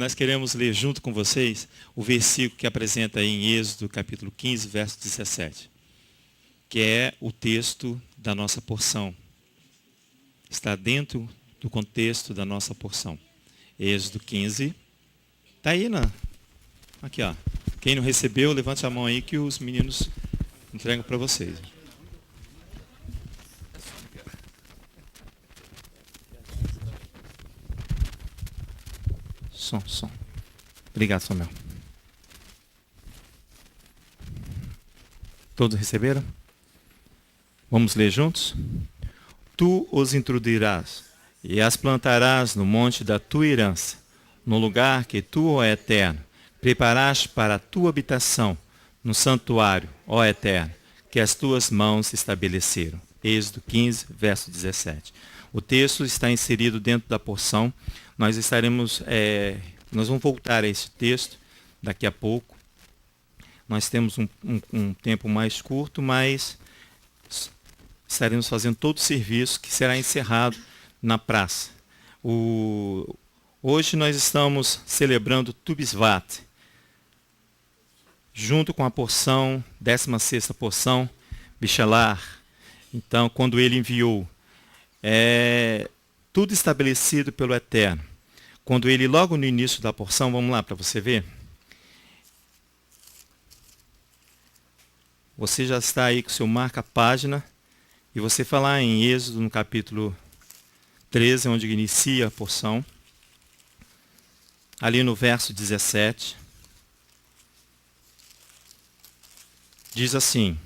nós queremos ler junto com vocês o versículo que apresenta aí em Êxodo, capítulo 15, verso 17, que é o texto da nossa porção. Está dentro do contexto da nossa porção. Êxodo 15. Está aí, aqui, ó. Quem não recebeu, levante a mão aí que os meninos entregam para vocês. Som. Obrigado, Samuel. Todos receberam? Vamos ler juntos? Tu os introduzirás e as plantarás no monte da tua herança, no lugar que tu, ó Eterno, preparaste para a tua habitação, no santuário, ó Eterno, que as tuas mãos estabeleceram. Êxodo 15, verso 17. O texto está inserido dentro da porção. Nós vamos voltar a esse texto daqui a pouco. Nós temos um tempo mais curto, mas estaremos fazendo todo o serviço que será encerrado na praça. Hoje nós estamos celebrando Tu Bisvat, junto com a porção, 16ª porção, Bichalar. Então, quando ele enviou, tudo estabelecido pelo Eterno. Quando ele, logo no início da porção, vamos lá para você ver. Você já está aí com o seu marca-página. E você falar em Êxodo, no capítulo 13, onde inicia a porção. Ali no verso 17. Diz assim.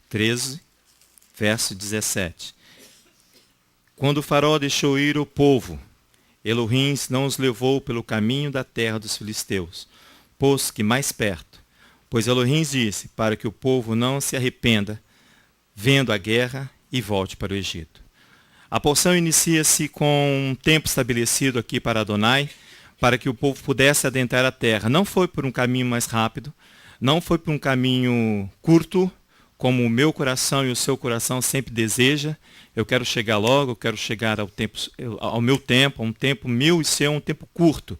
13, verso 17. Quando o faraó deixou ir o povo, Elohim não os levou pelo caminho da terra dos filisteus, pois que mais perto. Pois Elohim disse, para que o povo não se arrependa, vendo a guerra, e volte para o Egito. A porção inicia-se com um tempo estabelecido aqui para Adonai, para que o povo pudesse adentrar a terra. Não foi por um caminho mais rápido, não foi por um caminho curto, como o meu coração e o seu coração sempre deseja. Eu quero chegar logo, eu quero chegar ao meu tempo, a um tempo meu e seu, um tempo curto.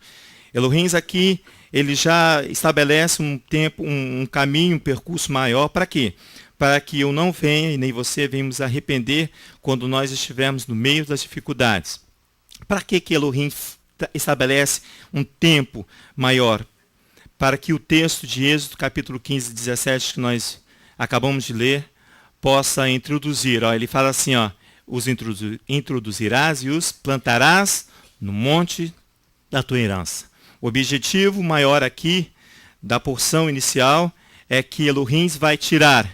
Elohim aqui, ele já estabelece um tempo, um caminho, um percurso maior. Para quê? Para que eu não venha e nem você venhamos arrepender quando nós estivermos no meio das dificuldades. Para que Elohim estabelece um tempo maior? Para que o texto de Êxodo, capítulo 15, 17, que nós acabamos de ler, possa introduzir. Ele fala assim, os introduzirás e os plantarás no monte da tua herança. O objetivo maior aqui da porção inicial é que Elohim vai tirar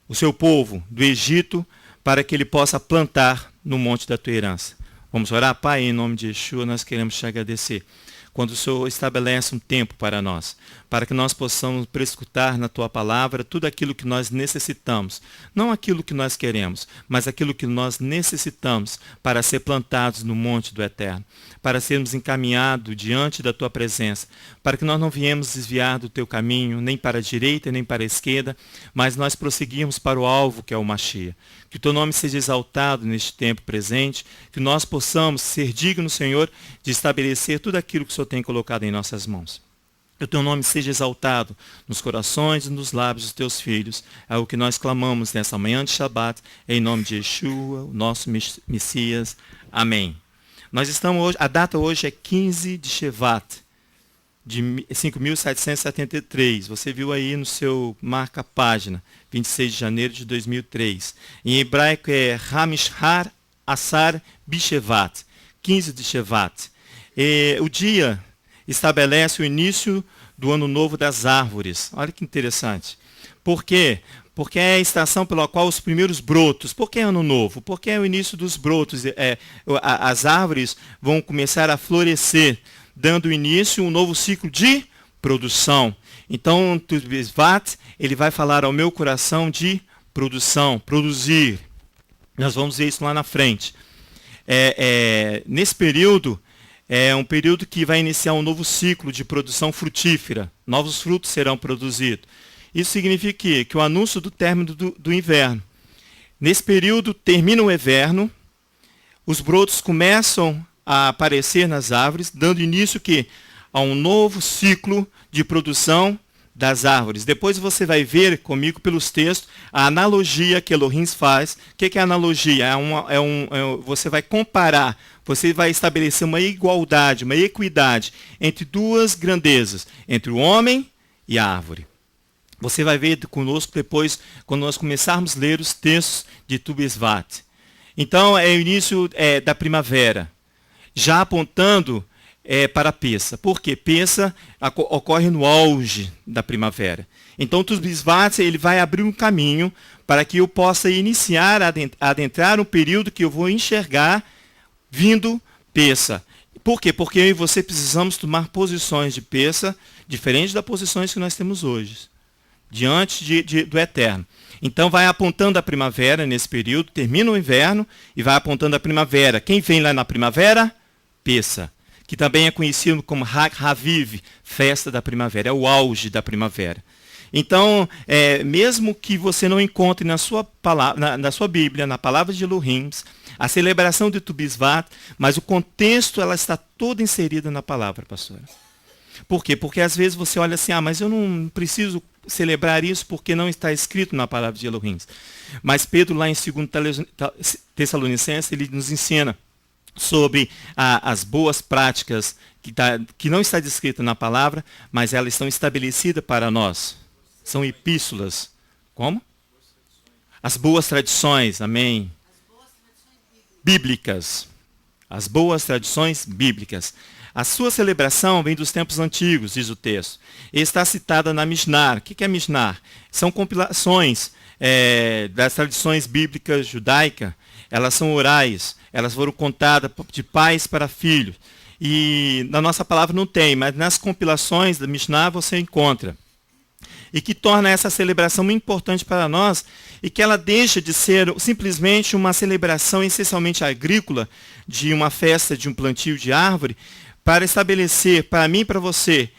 o seu povo do Egito para que ele possa plantar no monte da tua herança. Vamos orar? Pai, em nome de Yeshua, nós queremos te agradecer. Quando o Senhor estabelece um tempo para nós, para que nós possamos prescrutar na Tua palavra tudo aquilo que nós necessitamos. Não aquilo que nós queremos, mas aquilo que nós necessitamos para ser plantados no monte do Eterno, para sermos encaminhados diante da Tua presença, para que nós não viemos desviar do Teu caminho, nem para a direita, nem para a esquerda, mas nós prosseguirmos para o alvo que é o Mashiach. Que o Teu nome seja exaltado neste tempo presente, que nós possamos ser dignos, Senhor, de estabelecer tudo aquilo que o Senhor tem colocado em nossas mãos. Que o Teu nome seja exaltado nos corações e nos lábios dos Teus filhos. É o que nós clamamos nessa manhã de Shabat, em nome de Yeshua, o nosso Messias. Amém. Nós estamos hoje, a data hoje é 15 de Shevat, de 5.773. Você viu aí no seu marca-página, 26 de janeiro de 2003. Em hebraico é Hamishar Asar Bishevat, 15 de Shevat. O dia estabelece o início do ano novo das árvores. Olha que interessante. Por quê? Porque é a estação pela qual os primeiros brotos. Por que ano novo? Porque é o início dos brotos. As árvores vão começar a florescer, dando início a um novo ciclo de produção. Então, Tu Bisvat, ele vai falar ao meu coração de produção, produzir. Nós vamos ver isso lá na frente. Nesse período, é um período que vai iniciar um novo ciclo de produção frutífera. Novos frutos serão produzidos. Isso significa que o anúncio do término do inverno. Nesse período, termina o inverno, os brotos começam a aparecer nas árvores, dando início que a um novo ciclo de produção das árvores. Depois você vai ver comigo pelos textos a analogia que Elohim faz. O que é analogia? Você vai comparar, você vai estabelecer uma igualdade, uma equidade entre duas grandezas, entre o homem e a árvore. Você vai ver conosco depois, quando nós começarmos a ler os textos de Tu B'Shvat. Então, é o início da primavera, já apontando para Pessa. Por quê? Pessa ocorre no auge da primavera. Então, Tu B'Shvat, ele vai abrir um caminho para que eu possa iniciar, adentrar um período que eu vou enxergar vindo Pessa. Por quê? Porque eu e você precisamos tomar posições de Pessa, diferentes das posições que nós temos hoje, diante do Eterno. Então vai apontando a primavera nesse período, termina o inverno e vai apontando a primavera. Quem vem lá na primavera? Pessa, que também é conhecido como Hag Haviv, festa da primavera, é o auge da primavera. Então, mesmo que você não encontre na sua Bíblia, na palavra de Elohim, a celebração de Tu B'Shvat, mas o contexto ela está toda inserida na palavra, pastora. Por quê? Porque às vezes você olha assim, mas eu não preciso celebrar isso porque não está escrito na palavra de Elohim. Mas Pedro, lá em 2 Tessalonicenses, ele nos ensina sobre as boas práticas que não está descrita na palavra, mas elas estão estabelecidas para nós. São epístolas. Como? As boas tradições, amém. Bíblicas. As boas tradições bíblicas. A sua celebração vem dos tempos antigos, diz o texto. E está citada na Mishnah. O que é Mishnah? São compilações das tradições bíblicas judaicas. Elas são orais. Elas foram contadas de pais para filhos. E na nossa palavra não tem, mas nas compilações da Mishnah você encontra. E que torna essa celebração muito importante para nós e que ela deixa de ser simplesmente uma celebração essencialmente agrícola, de uma festa, de um plantio de árvore, para estabelecer para mim e para você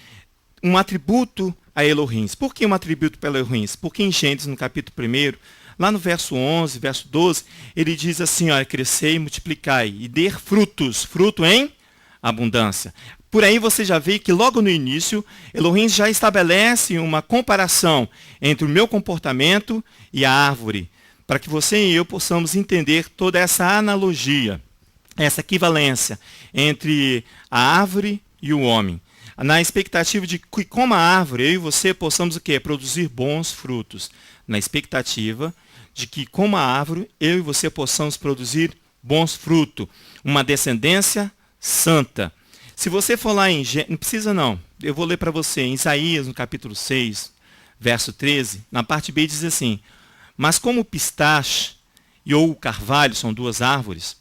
um atributo a Elohim. Por que um atributo para Elohim? Porque em Gênesis, no capítulo 1, lá no verso 11, verso 12, ele diz assim, crescei e multiplicai, e dê frutos, fruto em abundância. Por aí você já vê que logo no início, Elohim já estabelece uma comparação entre o meu comportamento e a árvore, para que você e eu possamos entender toda essa analogia, essa equivalência entre a árvore e o homem. Na expectativa de que, como a árvore, eu e você possamos o quê? Produzir bons frutos. Na expectativa de que, como a árvore, eu e você possamos produzir bons frutos. Uma descendência santa. Se você for lá em... Não precisa não. Eu vou ler para você. Em Isaías, no capítulo 6, verso 13, na parte B diz assim: mas como o pistache e ou o carvalho são duas árvores,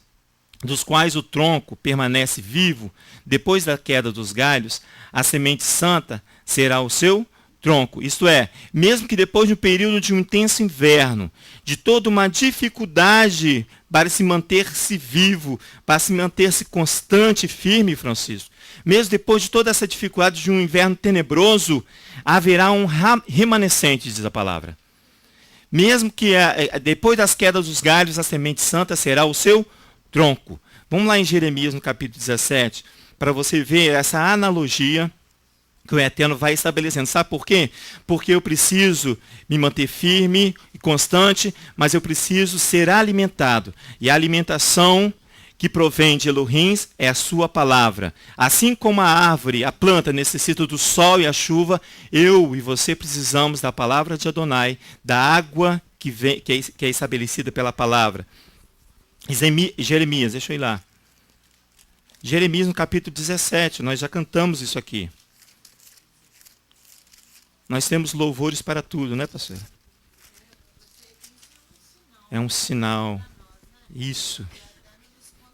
dos quais o tronco permanece vivo depois da queda dos galhos, a semente santa será o seu tronco. Isto é, mesmo que depois de um período de um intenso inverno, de toda uma dificuldade para se manter-se vivo, para se manter-se constante e firme, Francisco, mesmo depois de toda essa dificuldade de um inverno tenebroso, haverá um remanescente, diz a palavra. Mesmo que depois das quedas dos galhos, a semente santa será o seu tronco. Vamos lá em Jeremias, no capítulo 17, para você ver essa analogia que o Eterno vai estabelecendo. Sabe por quê? Porque eu preciso me manter firme e constante, mas eu preciso ser alimentado. E a alimentação que provém de Elohim é a sua palavra. Assim como a árvore, a planta necessita do sol e a chuva, eu e você precisamos da palavra de Adonai, da água que é estabelecida pela palavra. Jeremias, deixa eu ir lá. Jeremias no capítulo 17, nós já cantamos isso aqui. Nós temos louvores para tudo, né, pastor? É um sinal. Isso.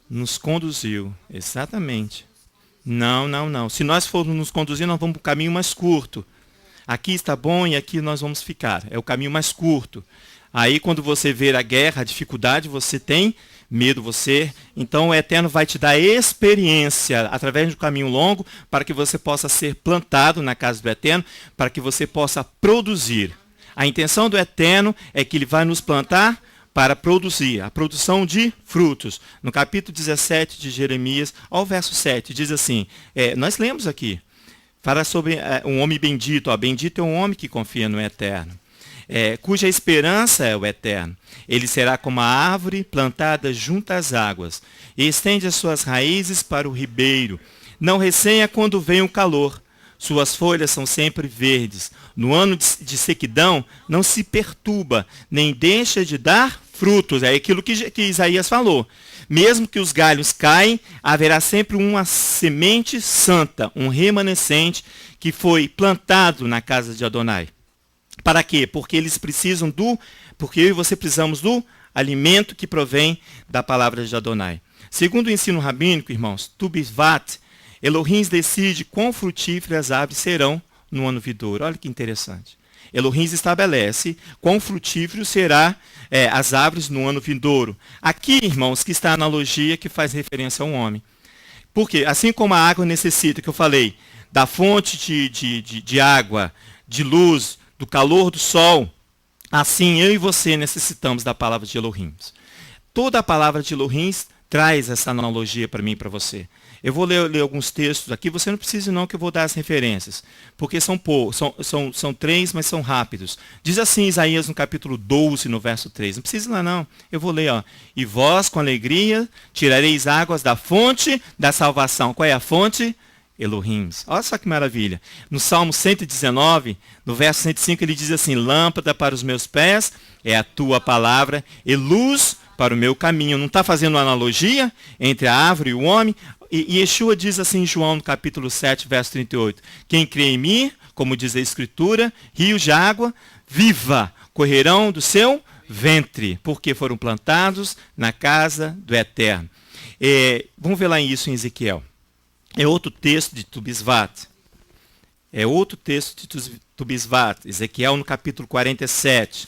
Nos conduziu. Exatamente. Não. Se nós formos nos conduzir, nós vamos para o caminho mais curto. Aqui está bom e aqui nós vamos ficar. É o caminho mais curto. Aí, quando você ver a guerra, a dificuldade, você tem medo, então o Eterno vai te dar experiência através de um caminho longo para que você possa ser plantado na casa do Eterno, para que você possa produzir. A intenção do Eterno é que Ele vai nos plantar para produzir, a produção de frutos. No capítulo 17 de Jeremias, ao verso 7, diz assim, nós lemos aqui, fala sobre um homem bendito. Bendito é um homem que confia no Eterno, cuja esperança é o Eterno. Ele será como a árvore plantada junto às águas, e estende as suas raízes para o ribeiro. Não receia quando vem o calor. Suas folhas são sempre verdes. No ano de sequidão, não se perturba, nem deixa de dar frutos. É aquilo que Isaías falou. Mesmo que os galhos caem, haverá sempre uma semente santa, um remanescente que foi plantado na casa de Adonai. Para quê? Porque porque eu e você precisamos do alimento que provém da palavra de Adonai. Segundo o ensino rabínico, irmãos, Tu B'Shvat, Elohim decide quão frutíferas as árvores serão no ano vindouro. Olha que interessante. Elohim estabelece quão frutífero será as árvores no ano vindouro. Aqui, irmãos, que está a analogia que faz referência ao homem. Porque, assim como a água necessita, que eu falei, da fonte de água, de luz, do calor do sol, assim eu e você necessitamos da palavra de Elohim. Toda a palavra de Elohim traz essa analogia para mim e para você. Eu vou ler alguns textos aqui, você não precisa não que eu vou dar as referências, porque são 3, mas são rápidos. Diz assim Isaías no capítulo 12, no verso 3. Não precisa lá não, eu vou ler. E vós com alegria tirareis águas da fonte da salvação. Qual é a fonte? Elohim. Olha só que maravilha. No Salmo 119, no verso 105, ele diz assim, lâmpada para os meus pés é a tua palavra e luz para o meu caminho. Não está fazendo uma analogia entre a árvore e o homem? E Yeshua diz assim em João, no capítulo 7, verso 38, quem crê em mim, como diz a Escritura, rios de água viva correrão do seu ventre, porque foram plantados na casa do Eterno. Vamos ver lá isso em Ezequiel. É outro texto de Tu B'Shvat. Ezequiel no capítulo 47.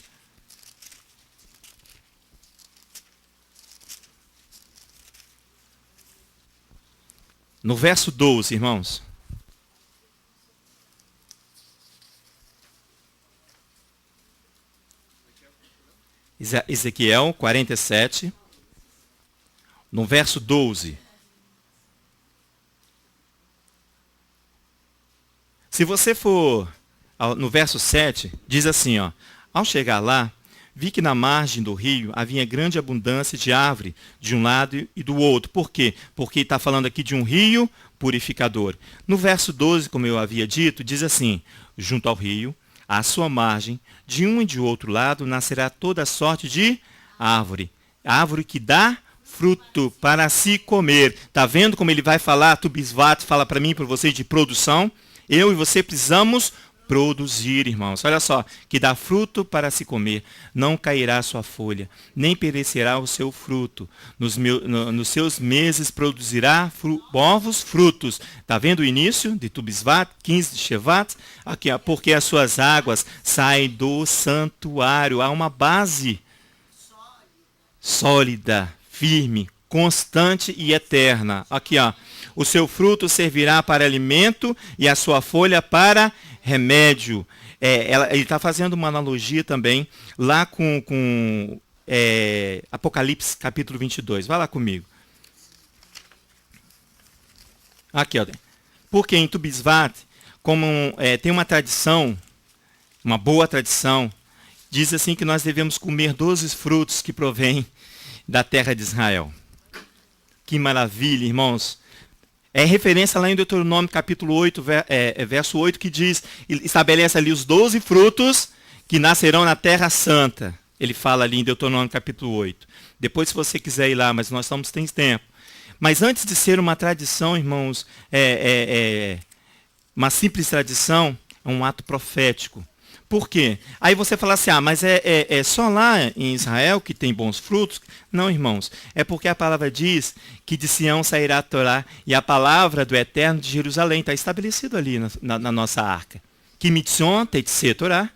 No verso 12, irmãos. Ezequiel 47, no verso 12. Se você for no verso 7, diz assim, ao chegar lá, vi que na margem do rio havia grande abundância de árvore, de um lado e do outro. Por quê? Porque está falando aqui de um rio purificador. No verso 12, como eu havia dito, diz assim, junto ao rio, à sua margem, de um e de outro lado, nascerá toda sorte de árvore. Árvore que dá fruto para se comer. Está vendo como ele vai falar? Tu B'Shvat fala para mim e para vocês de produção. Eu e você precisamos produzir, irmãos. Olha só, que dá fruto para se comer. Não cairá a sua folha, nem perecerá o seu fruto. Nos seus meses produzirá novos frutos. Está vendo o início de Tu B'Shvat, 15 de Shevat? Aqui, porque as suas águas saem do santuário. Há uma base sólida, firme, constante e eterna. Aqui, o seu fruto servirá para alimento e a sua folha para remédio. Ele está fazendo uma analogia também lá com Apocalipse capítulo 22. Vai lá comigo. Aqui, porque em Tu B'Shvat, como tem uma tradição, uma boa tradição, diz assim que nós devemos comer 12 frutos que provêm da terra de Israel. Que maravilha, irmãos. É referência lá em Deuteronômio capítulo 8, verso 8, que diz, estabelece ali os 12 frutos que nascerão na terra santa. Ele fala ali em Deuteronômio capítulo 8. Depois, se você quiser ir lá, mas nós tem tempo. Mas antes de ser uma tradição, irmãos, uma simples tradição, é um ato profético. Por quê? Aí você fala assim, mas é só lá em Israel que tem bons frutos? Não, irmãos. É porque a palavra diz que de Sião sairá a Torá e a palavra do Eterno de Jerusalém. Está estabelecido ali na nossa arca. Que mitzion teitse Torá.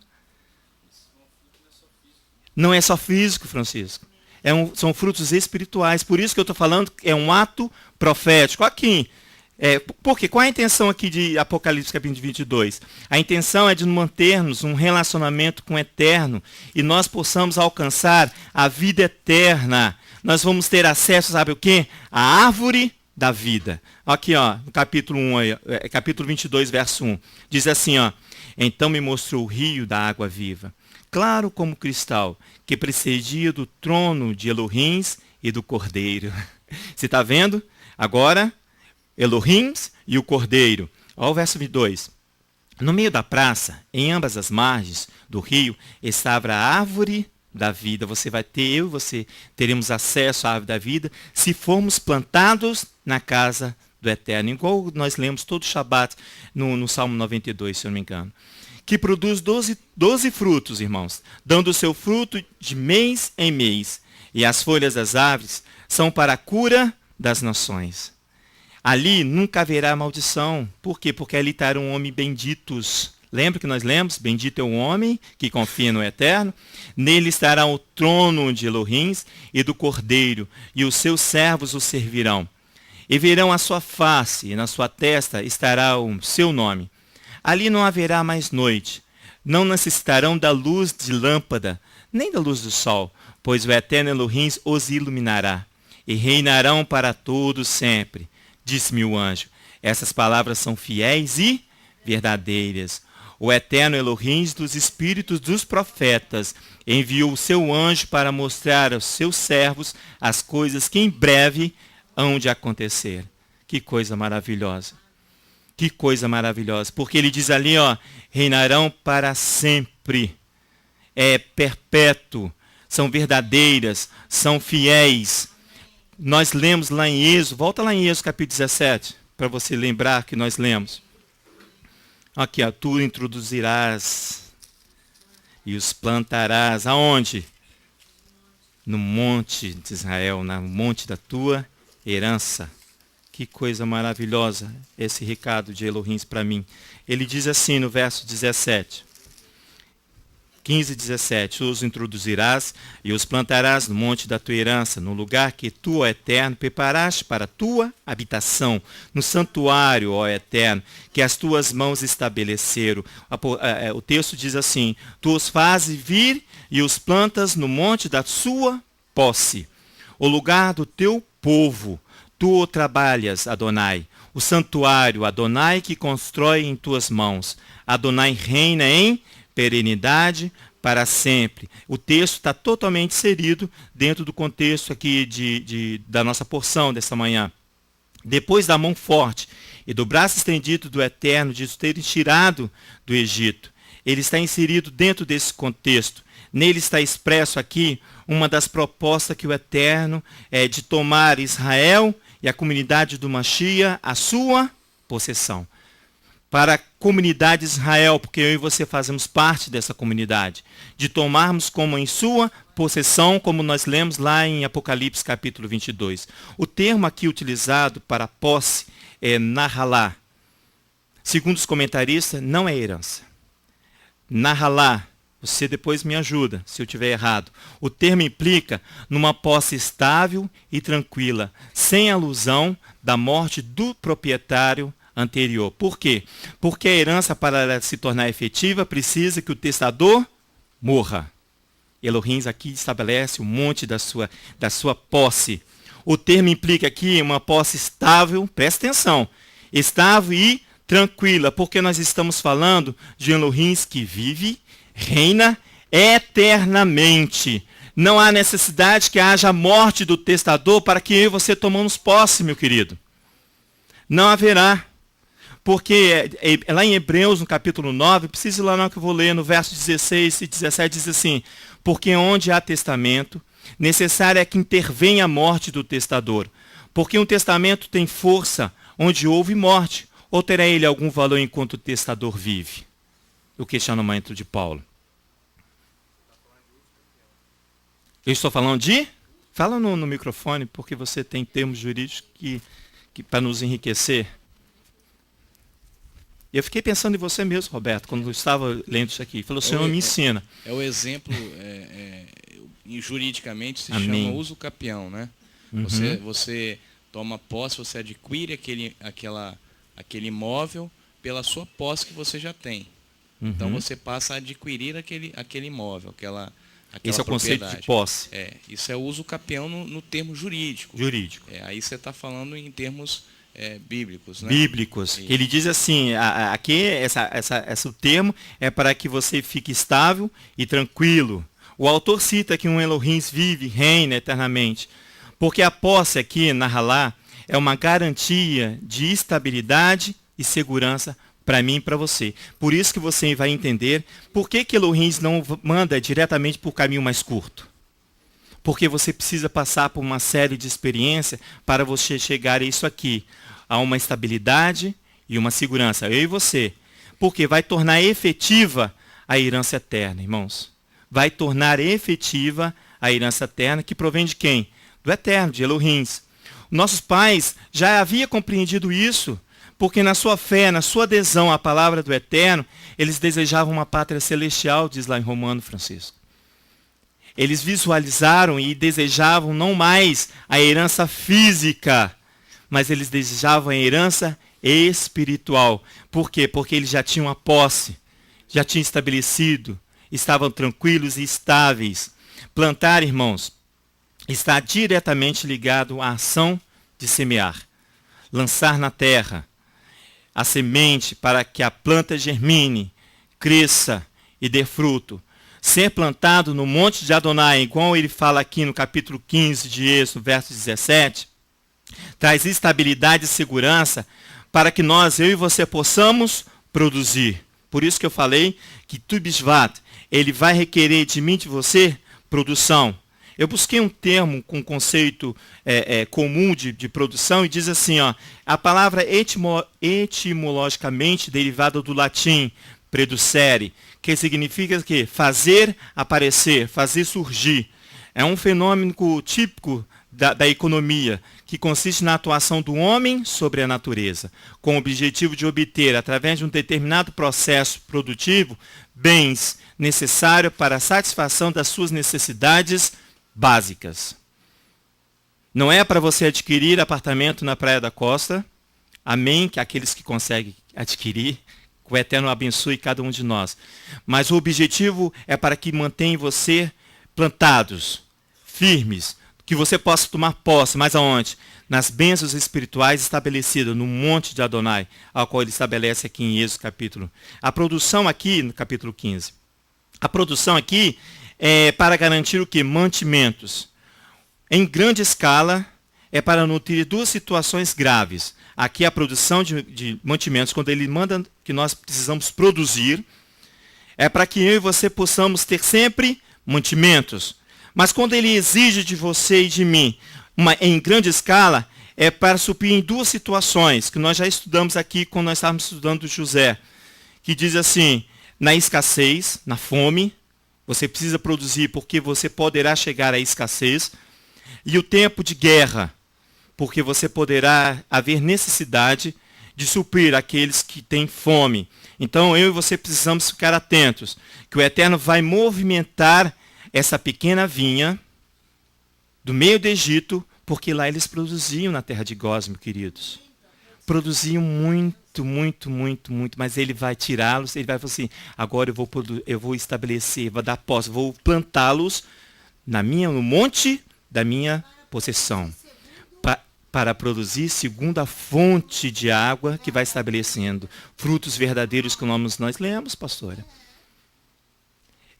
Não é só físico, Francisco. São frutos espirituais. Por isso que eu estou falando que é um ato profético. Aqui, Por quê? Qual é a intenção aqui de Apocalipse capítulo 22? A intenção é de mantermos um relacionamento com o Eterno e nós possamos alcançar a vida eterna. Nós vamos ter acesso, sabe o quê? A árvore da vida. Aqui, ó, no capítulo 1, capítulo 22, verso 1. Diz assim, ó: Então me mostrou o rio da água viva, claro como cristal, que precedia do trono de Elohim e do Cordeiro. Você está vendo? Agora, Elohim e o Cordeiro. Olha o verso 22. No meio da praça, em ambas as margens do rio, estava a árvore da vida. Você vai ter, eu e você teremos acesso à árvore da vida se formos plantados na casa do Eterno. Igual nós lemos todo o Shabat no Salmo 92, se eu não me engano. Que produz 12 frutos, irmãos, dando o seu fruto de mês em mês. E as folhas das árvores são para a cura das nações. Ali nunca haverá maldição. Por quê? Porque ali estarão homens benditos. Lembra que nós lemos? Bendito é o homem que confia no Eterno. Nele estará o trono de Elohim e do Cordeiro, e os seus servos o servirão. E verão a sua face, e na sua testa estará o seu nome. Ali não haverá mais noite. Não necessitarão da luz de lâmpada, nem da luz do sol, pois o Eterno Elohim os iluminará. E reinarão para todos sempre. Disse-me o anjo: essas palavras são fiéis e verdadeiras. O Eterno Elohim dos espíritos dos profetas enviou o seu anjo para mostrar aos seus servos as coisas que em breve hão de acontecer. Que coisa maravilhosa. Que coisa maravilhosa. Porque ele diz ali, ó, reinarão para sempre. É perpétuo. São verdadeiras. São fiéis. Nós lemos lá em Êxodo, volta lá em Êxodo capítulo 17, para você lembrar que nós lemos. Aqui, ó, tu introduzirás e os plantarás. Aonde? No monte de Israel, no monte da tua herança. Que coisa maravilhosa esse recado de Elohim para mim. Ele diz assim no verso 17. 15 e 17, os introduzirás e os plantarás no monte da tua herança, no lugar que tu, ó Eterno, preparaste para a tua habitação, no santuário, ó Eterno, que as tuas mãos estabeleceram. O texto diz assim: tu os fazes vir e os plantas no monte da sua posse, o lugar do teu povo. Tu o trabalhas, Adonai, o santuário, Adonai, que constrói em tuas mãos. Adonai reina em perenidade para sempre. O texto está totalmente inserido dentro do contexto aqui da nossa porção desta manhã. Depois da mão forte e do braço estendido do Eterno de os terem tirado do Egito. Ele está inserido dentro desse contexto. Nele está expresso aqui uma das propostas que o Eterno é de tomar Israel e a comunidade do Mashiach a sua possessão. Para a comunidade de Israel, porque eu e você fazemos parte dessa comunidade, de tomarmos como em sua possessão, como nós lemos lá em Apocalipse capítulo 22. O termo aqui utilizado para posse é nahalá. Segundo os comentaristas, não é herança. Nahalá, você depois me ajuda se eu estiver errado. O termo implica numa posse estável e tranquila, sem alusão da morte do proprietário anterior. Por quê? Porque a herança, para ela se tornar efetiva, precisa que o testador morra. Elohim aqui estabelece o monte da sua posse. O termo implica aqui uma posse estável, presta atenção, estável e tranquila, porque nós estamos falando de Elohim que vive, reina eternamente. Não há necessidade que haja a morte do testador para que eu e você tomamos posse, meu querido. Não haverá. Porque lá em Hebreus, no capítulo 9, preciso ir lá não que eu vou ler, no verso 16 e 17, diz assim: porque onde há testamento, necessário é que intervenha a morte do testador. Porque um testamento tem força onde houve morte, ou terá ele algum valor enquanto o testador vive? O questionamento de Paulo. Eu estou falando de? Fala no microfone, porque você tem termos jurídicos que para nos enriquecer. Eu fiquei pensando em você mesmo, Roberto, quando eu estava lendo isso aqui. Falou, Senhor, me ensina. É o exemplo, juridicamente se Amém. chama uso capião, né? Uhum. Você toma posse, você adquire aquele imóvel pela sua posse que você já tem. Então você passa a adquirir aquele imóvel, aquela Esse é o conceito de posse. Isso é uso capião no termo jurídico. Aí você está falando em termos bíblicos, né? Bíblicos. Ele diz assim, aqui o termo é para que você fique estável e tranquilo. O autor cita que um Elohim vive, reina eternamente. Porque a posse aqui, na Halá, é uma garantia de estabilidade e segurança para mim e para você. Por isso que você vai entender por que Elohim não manda diretamente por caminho mais curto. Porque você precisa passar por uma série de experiências para você chegar a isso aqui. A uma estabilidade e uma segurança. Eu e você. Porque vai tornar efetiva a herança eterna, irmãos. Vai tornar efetiva a herança eterna que provém de quem? Do Eterno, de Elohim. Nossos pais já haviam compreendido isso, porque na sua fé, na sua adesão à palavra do Eterno, eles desejavam uma pátria celestial, diz lá em Romano, Francisco. Eles visualizaram e desejavam não mais a herança física, mas eles desejavam a herança espiritual. Por quê? Porque eles já tinham a posse, já tinham estabelecido, estavam tranquilos e estáveis. Plantar, irmãos, está diretamente ligado à ação de semear. Lançar na terra a semente para que a planta germine, cresça e dê fruto. Ser plantado no monte de Adonai, igual ele fala aqui no capítulo 15 de Êxodo, verso 17, traz estabilidade e segurança para que nós, eu e você, possamos produzir. Por isso que eu falei que Tu Bishvat, ele vai requerer de mim e de você produção. Eu busquei um termo com conceito comum de produção e diz assim, ó, a palavra etimologicamente derivada do latim, producere, que significa que fazer aparecer, fazer surgir. É um fenômeno típico da economia, que consiste na atuação do homem sobre a natureza, com o objetivo de obter, através de um determinado processo produtivo, bens necessários para a satisfação das suas necessidades básicas. Não é para você adquirir apartamento na Praia da Costa, amém, que aqueles que conseguem adquirir, que o Eterno abençoe cada um de nós. Mas o objetivo é para que mantenha você plantados, firmes, que você possa tomar posse, mas aonde? Nas bênçãos espirituais estabelecidas no monte de Adonai, ao qual ele estabelece aqui em Êxodo capítulo. A produção aqui, no capítulo 15. A produção aqui é para garantir o quê? Mantimentos. Em grande escala, é para nutrir duas situações graves. Aqui a produção de mantimentos, quando ele manda que nós precisamos produzir, é para que eu e você possamos ter sempre mantimentos. Mas quando ele exige de você e de mim, em grande escala, é para suprir em duas situações, que nós já estudamos aqui quando nós estávamos estudando José, que diz assim, na escassez, na fome, você precisa produzir porque você poderá chegar à escassez, e o tempo de guerra, porque você poderá haver necessidade de suprir aqueles que têm fome. Então eu e você precisamos ficar atentos, que o Eterno vai movimentar essa pequena vinha do meio do Egito, porque lá eles produziam na terra de Gósen, meus queridos. Produziam muito, muito, muito, muito, mas ele vai tirá-los, ele vai falar assim, agora eu vou estabelecer, vou dar posse, vou plantá-los no monte da minha possessão, para produzir segundo a fonte de água que vai estabelecendo frutos verdadeiros que nós lemos, pastora.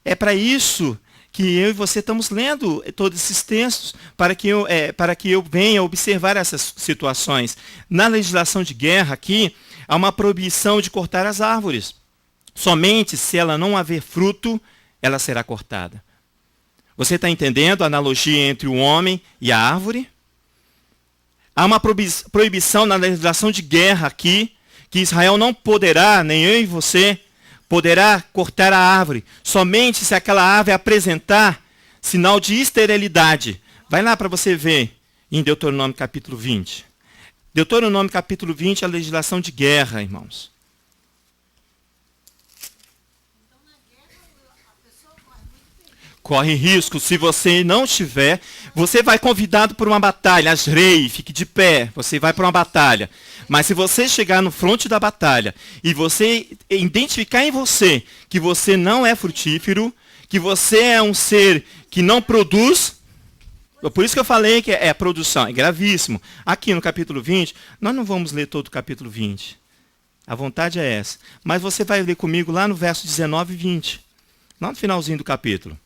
É para isso que eu e você estamos lendo todos esses textos, para que eu venha observar essas situações. Na legislação de guerra aqui, há uma proibição de cortar as árvores. Somente se ela não haver fruto, ela será cortada. Você está entendendo a analogia entre o homem e a árvore? Há uma proibição na legislação de guerra aqui, que Israel não poderá, nem eu e você, poderá cortar a árvore, somente se aquela árvore apresentar sinal de esterilidade. Vai lá para você ver em Deuteronômio capítulo 20. Deuteronômio capítulo 20 é a legislação de guerra, irmãos. corre risco. Se você não estiver, você vai convidado para uma batalha. Asrei, fique de pé. Você vai para uma batalha. Mas se você chegar no fronte da batalha e você identificar em você que você não é frutífero, que você é um ser que não produz, por isso que eu falei que é produção, é gravíssimo. Aqui no capítulo 20, nós não vamos ler todo o capítulo 20. A vontade é essa. Mas você vai ler comigo lá no verso 19 e 20. Lá no finalzinho do capítulo.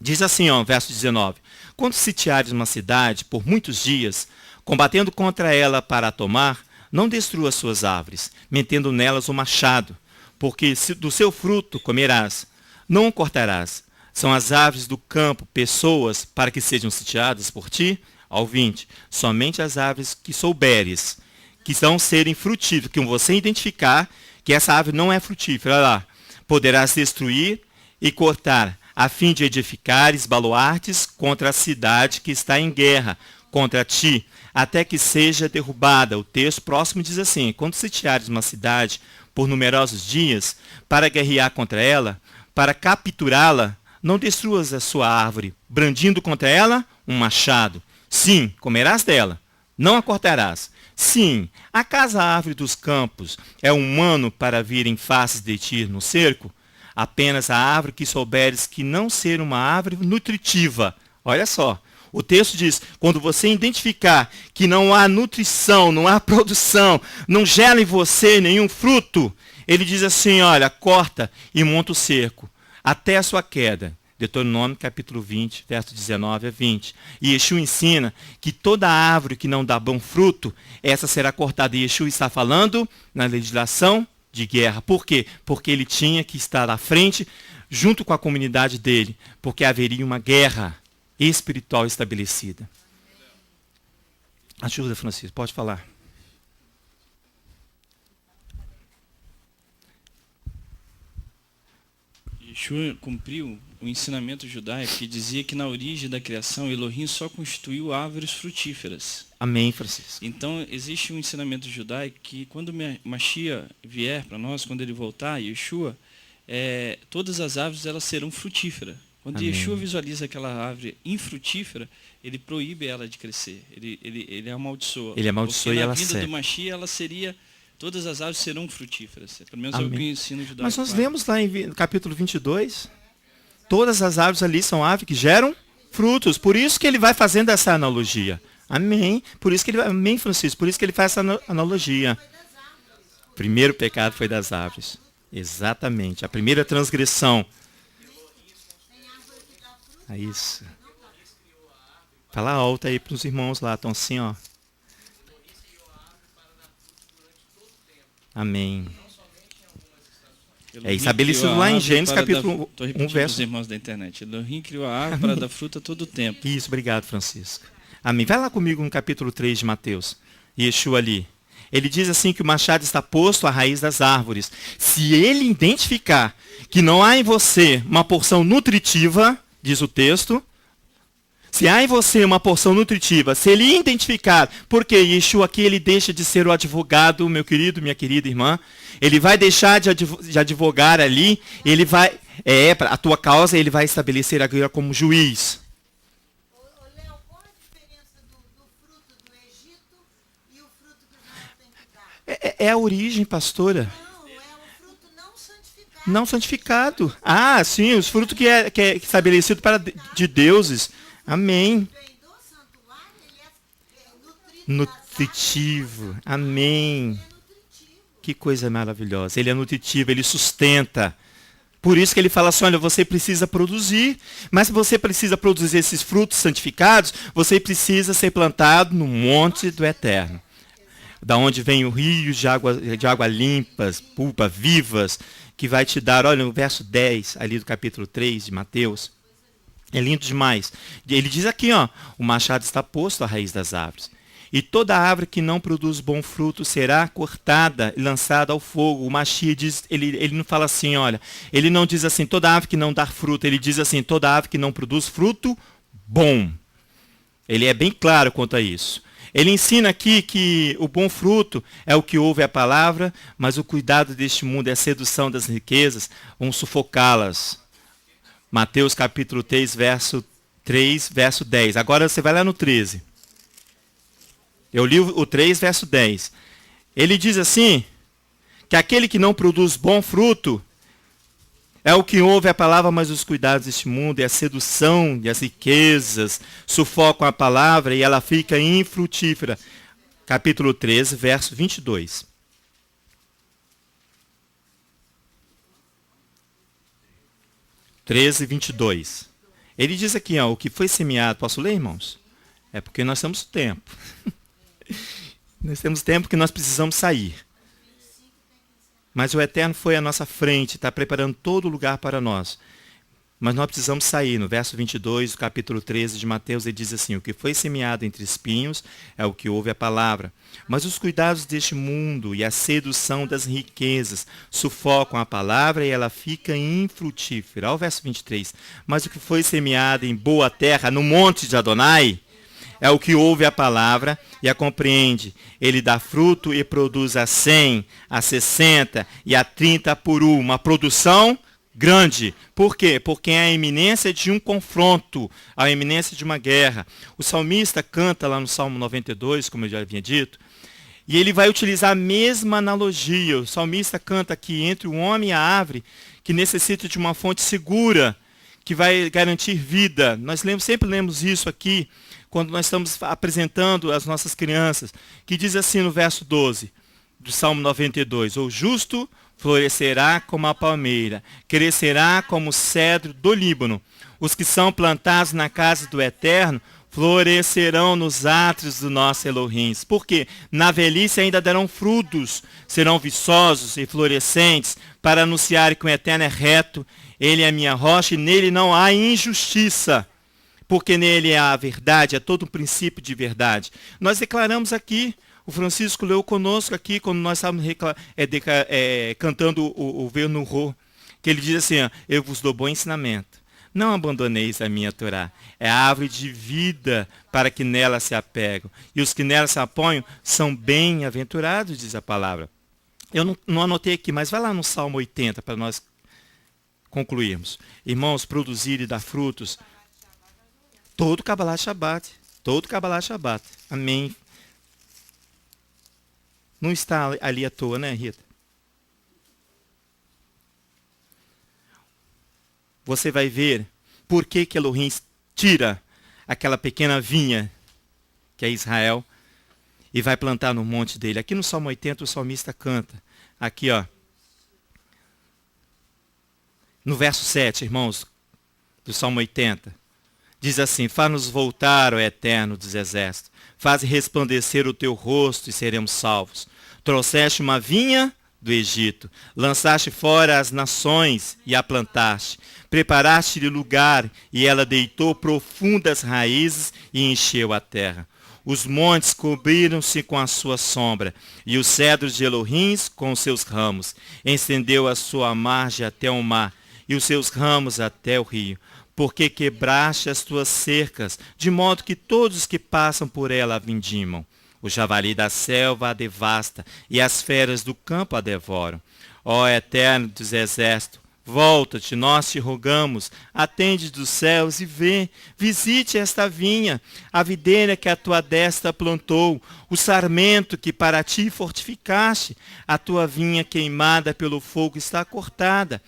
Diz assim, ó, verso 19. Quando sitiares uma cidade por muitos dias, combatendo contra ela para a tomar, não destrua suas árvores, metendo nelas o machado, porque do seu fruto comerás, não o cortarás. São as árvores do campo, pessoas, para que sejam sitiadas por ti? Ao 20. Somente as árvores que souberes, que são serem frutíferas, que você identificar que essa árvore não é frutífera, olha lá, poderás destruir e cortar, a fim de edificares baluartes contra a cidade que está em guerra contra ti, até que seja derrubada. O texto próximo diz assim: quando sitiares uma cidade por numerosos dias, para guerrear contra ela, para capturá-la, não destruas a sua árvore, brandindo contra ela um machado. Sim, comerás dela, não a cortarás. Sim, acaso a árvore dos campos é humano para vir em face de ti no cerco? Apenas a árvore que souberes que não ser uma árvore nutritiva. Olha só, o texto diz, quando você identificar que não há nutrição, não há produção, não gera em você nenhum fruto, ele diz assim, olha, corta e monta o cerco, até a sua queda. Deuteronômio capítulo 20, verso 19 a 20. E Yeshua ensina que toda árvore que não dá bom fruto, essa será cortada. E Yeshua está falando na legislação de guerra. Por quê? Porque ele tinha que estar à frente, junto com a comunidade dele, porque haveria uma guerra espiritual estabelecida. Ajuda, Francisco, pode falar. Yeshua cumpriu o ensinamento judaico que dizia que na origem da criação Elohim só constituiu árvores frutíferas. Amém, Francisco. Então existe um ensinamento judaico que quando Mashiach vier para nós, quando ele voltar, Yeshua, todas as árvores elas serão frutíferas. Quando Amém. Yeshua visualiza aquela árvore infrutífera, ele proíbe ela de crescer. Ele amaldiçoa. Ele amaldiçoa e ela seca. Na vinda seca. do Mashiach, ela seria... Todas as árvores serão frutíferas. Pelo menos Amém. é o que o ensino judaico. Mas nós fala. lemos lá no capítulo 22, todas as árvores ali são árvores que geram frutos. Por isso que ele vai fazendo essa analogia. Amém. Por isso que ele, amém, Francisco. Por isso que ele faz essa analogia. O primeiro pecado foi das árvores. Exatamente. A primeira transgressão. É isso. Fala alto aí para os irmãos lá. Estão assim, ó. Amém. É estabelecido lá em Gênesis capítulo 1, verso. Os irmãos da internet. Elohim criou a árvore para dar fruta todo o tempo. Isso, obrigado, Francisco. Amém. Vai lá comigo no capítulo 3 de Mateus. Yeshua ali. Ele diz assim que o machado está posto à raiz das árvores. Se ele identificar que não há em você uma porção nutritiva, diz o texto, se há em você uma porção nutritiva, se ele identificar, porque Yeshua aqui ele deixa de ser o advogado, meu querido, minha querida irmã, ele vai deixar de advogar ali, ele vai, a tua causa, ele vai estabelecer agora como juiz. Léo, qual a diferença do fruto do Egito e o fruto que nós temos que dar? É a origem, pastora. Não, é um fruto não santificado. Não santificado. Ah, sim, os frutos que é estabelecido para de deuses. Amém. Vem do santuário, ele é Nutritivo. Amém. nutritivo. Que coisa maravilhosa. Ele é nutritivo, ele sustenta. Por isso que ele fala assim, olha, você precisa produzir. Mas se você precisa produzir esses frutos santificados, você precisa ser plantado no monte do Eterno. Da onde vem o rio de água limpas, pulpa, vivas, que vai te dar, olha, no verso 10, ali do capítulo 3 de Mateus. É lindo demais. Ele diz aqui, ó, o machado está posto à raiz das árvores. E toda árvore que não produz bom fruto será cortada e lançada ao fogo. O Mashiach diz, ele não fala assim, olha, ele não diz assim, toda árvore que não dá fruto, ele diz assim, toda árvore que não produz fruto bom. Ele é bem claro quanto a isso. Ele ensina aqui que o bom fruto é o que ouve a palavra, mas o cuidado deste mundo é a sedução das riquezas, vão sufocá-las. Mateus capítulo 3, verso 10. Agora você vai lá no 13. Eu li o 3, verso 10. Ele diz assim, que aquele que não produz bom fruto é o que ouve a palavra, mas os cuidados deste mundo e a sedução e as riquezas sufocam a palavra e ela fica infrutífera. Capítulo 13, verso 22. (13, 22). Ele diz aqui, ó, o que foi semeado. Posso ler, irmãos? É porque nós temos tempo. Nós temos tempo que nós precisamos sair. Mas o Eterno foi à nossa frente, está preparando todo lugar para nós. Mas nós precisamos sair. No verso 22 do capítulo 13 de Mateus, ele diz assim, o que foi semeado entre espinhos é o que ouve a palavra. Mas os cuidados deste mundo e a sedução das riquezas sufocam a palavra e ela fica infrutífera. Olha o verso 23. Mas o que foi semeado em boa terra, no monte de Adonai, é o que ouve a palavra e a compreende. Ele dá fruto e produz a 100, a 60 e a 30 por um. Uma produção grande. Por quê? Porque é a iminência de um confronto, a iminência de uma guerra. O salmista canta lá no Salmo 92, como eu já havia dito, e ele vai utilizar a mesma analogia. O salmista canta aqui entre o homem e a árvore, que necessita de uma fonte segura, que vai garantir vida. Nós sempre lemos isso aqui, quando nós estamos apresentando as nossas crianças, que diz assim no verso 12 do Salmo 92, o justo florescerá como a palmeira, crescerá como o cedro do Líbano. Os que são plantados na casa do Eterno florescerão nos átrios do nosso Elohim. Porque na velhice ainda darão frutos, serão viçosos e florescentes, para anunciar que o Eterno é reto, ele é a minha rocha e nele não há injustiça. Porque nele é a verdade, é todo um princípio de verdade. Nós declaramos aqui, o Francisco leu conosco aqui, quando nós estávamos cantando o Vernurro, que ele diz assim, ó, eu vos dou bom ensinamento. Não abandoneis a minha Torá. É a árvore de vida para que nela se apegam. E os que nela se apoiam são bem-aventurados, diz a palavra. Eu não anotei aqui, mas vai lá no Salmo 80 para nós concluirmos. Irmãos, produzir e dar frutos. Todo Kabbalah Shabbat. Todo Kabbalah Shabbat. Amém. Não está ali à toa, né, Rita? Você vai ver por que Elohim tira aquela pequena vinha, que é Israel, e vai plantar no monte dele. Aqui no Salmo 80 o salmista canta. Aqui, ó. No verso 7, irmãos, do Salmo 80. Diz assim, faz-nos voltar, ó Eterno dos exércitos. Faz resplandecer o teu rosto e seremos salvos. Trouxeste uma vinha do Egito. Lançaste fora as nações e a plantaste. Preparaste-lhe lugar e ela deitou profundas raízes e encheu a terra. Os montes cobriram-se com a sua sombra e os cedros de Elohim com os seus ramos. Estendeu a sua margem até o mar e os seus ramos até o rio. Porque quebraste as tuas cercas, de modo que todos os que passam por ela a vindimam. O javali da selva a devasta, e as feras do campo a devoram. Ó Eterno dos exércitos, volta-te, nós te rogamos, atende dos céus e vê, visite esta vinha, a videira que a tua destra plantou, o sarmento que para ti fortificaste, a tua vinha queimada pelo fogo está cortada,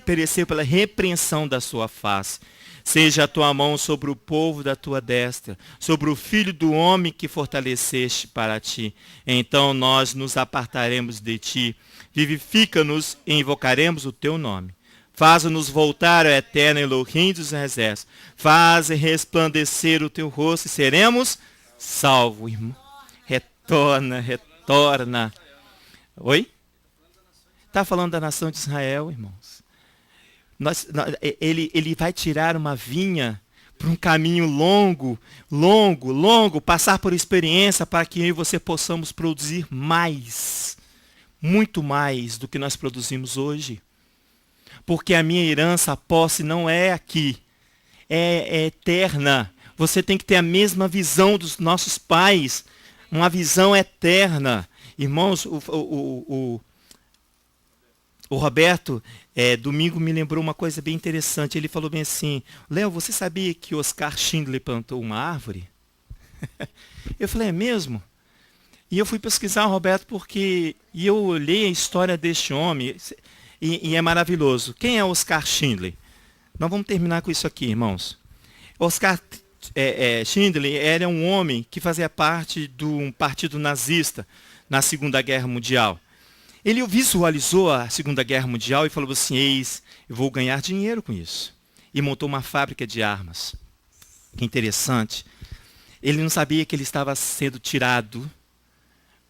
pereceu pela repreensão da sua face. Seja a tua mão sobre o povo da tua destra, sobre o filho do homem que fortaleceste para ti. Então nós nos apartaremos de ti. Vivifica-nos e invocaremos o teu nome. Faza-nos voltar ao eterno Elohim dos exércitos. Faze resplandecer o teu rosto e seremos salvos, irmão. Retorna. Oi? Está falando da nação de Israel, irmãos. Ele vai tirar uma vinha para um caminho longo, passar por experiência para que eu e você possamos produzir mais, muito mais do que nós produzimos hoje. Porque a minha herança, a posse, não é aqui, é eterna. Você tem que ter a mesma visão dos nossos pais, uma visão eterna. Irmãos, o Roberto, domingo me lembrou uma coisa bem interessante. Ele falou bem assim: Léo, você sabia que Oscar Schindler plantou uma árvore? Eu falei: é mesmo? E eu fui pesquisar, Roberto, e eu olhei a história deste homem, e é maravilhoso. Quem é Oscar Schindler? Nós vamos terminar com isso aqui, irmãos. Oscar Schindler era um homem que fazia parte de um partido nazista na Segunda Guerra Mundial. Ele visualizou a Segunda Guerra Mundial e falou assim: eis, eu vou ganhar dinheiro com isso. E montou uma fábrica de armas. Que interessante. Ele não sabia que ele estava sendo tirado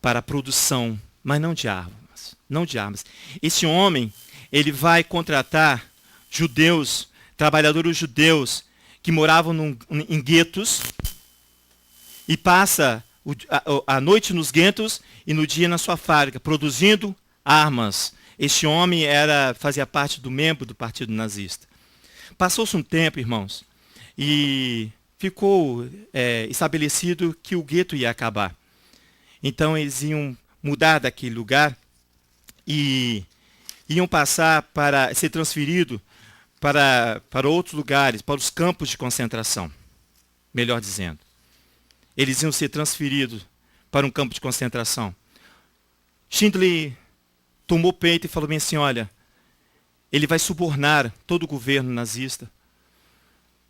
para a produção, mas não de armas. Não de armas. Esse homem, ele vai contratar judeus, trabalhadores judeus, que moravam em guetos, e passa a noite nos guetos e no dia na sua fábrica, produzindo armas. Este homem fazia parte do membro do partido nazista. Passou-se um tempo, irmãos, e ficou estabelecido que o gueto ia acabar. Então eles iam mudar daquele lugar e iam passar para ser transferido para outros lugares, para os campos de concentração, melhor dizendo. Eles iam ser transferidos para um campo de concentração. Schindler tomou peito e falou bem assim: olha, ele vai subornar todo o governo nazista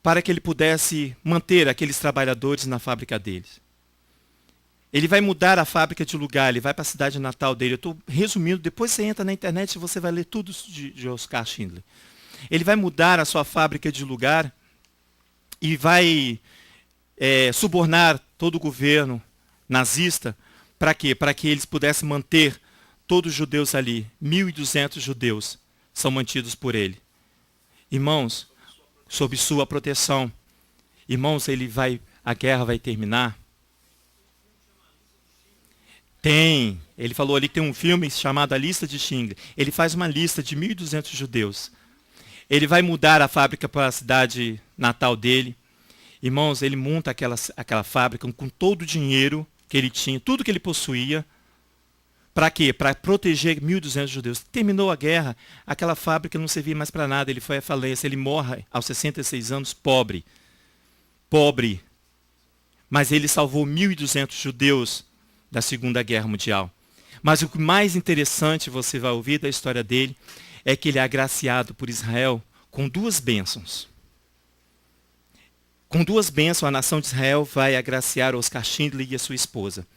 para que ele pudesse manter aqueles trabalhadores na fábrica deles. Ele vai mudar a fábrica de lugar, ele vai para a cidade natal dele. Eu estou resumindo, depois você entra na internet e você vai ler tudo de Oscar Schindler. Ele vai mudar a sua fábrica de lugar e vai subornar todo o governo nazista. Para quê? Para que eles pudessem manter todos os judeus ali. 1.200 judeus são mantidos por ele. Irmãos, sob sua proteção. Irmãos, a guerra vai terminar. Tem. Ele falou ali que tem um filme chamado A Lista de Schindler. Ele faz uma lista de 1.200 judeus. Ele vai mudar a fábrica para a cidade natal dele. Irmãos, ele monta aquela fábrica com todo o dinheiro que ele tinha, tudo que ele possuía. Para quê? Para proteger 1.200 judeus. Terminou a guerra, aquela fábrica não servia mais para nada. Ele foi à falência. Ele morre aos 66 anos, pobre. Pobre. Mas ele salvou 1.200 judeus da Segunda Guerra Mundial. Mas o que mais interessante você vai ouvir da história dele é que ele é agraciado por Israel com 2 bênçãos. Com 2 bênçãos, a nação de Israel vai agraciar Oscar Schindler e a sua esposa.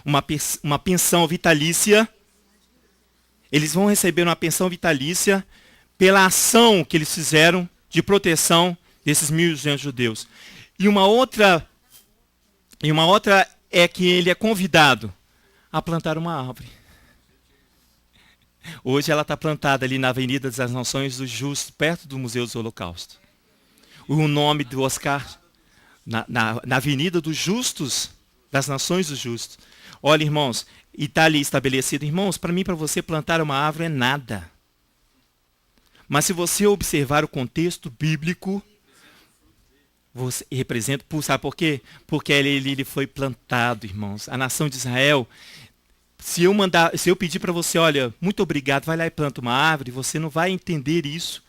Uma pensão vitalícia. Eles vão receber uma pensão vitalícia pela ação que eles fizeram de proteção desses 1.200 judeus. E uma outra é que ele é convidado a plantar uma árvore. Hoje ela está plantada ali na Avenida das Nações dos Justos, perto do Museu do Holocausto. O nome do Oscar, na Avenida dos Justos, das Nações dos Justos. Olha, irmãos, e está ali estabelecido. Irmãos, para mim e para você, plantar uma árvore é nada. Mas se você observar o contexto bíblico, você representa, sabe por quê? Porque ele foi plantado, irmãos. A nação de Israel, se eu pedir para você, olha, muito obrigado, vai lá e planta uma árvore, você não vai entender isso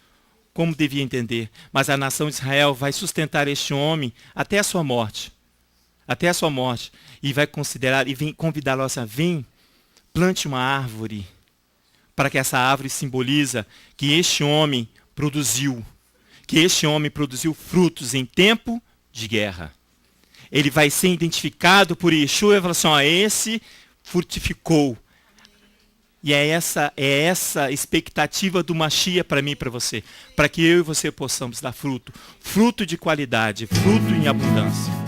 como devia entender. Mas a nação de Israel vai sustentar este homem até a sua morte. Até a sua morte. E vai considerar, e vem convidá-lo assim: vem, plante uma árvore. Para que essa árvore simboliza que este homem produziu. Que este homem produziu frutos em tempo de guerra. Ele vai ser identificado por Yeshua e vai falar assim: esse frutificou. E é essa expectativa do Mashiach para mim e para você. Para que eu e você possamos dar fruto. Fruto de qualidade, fruto em abundância.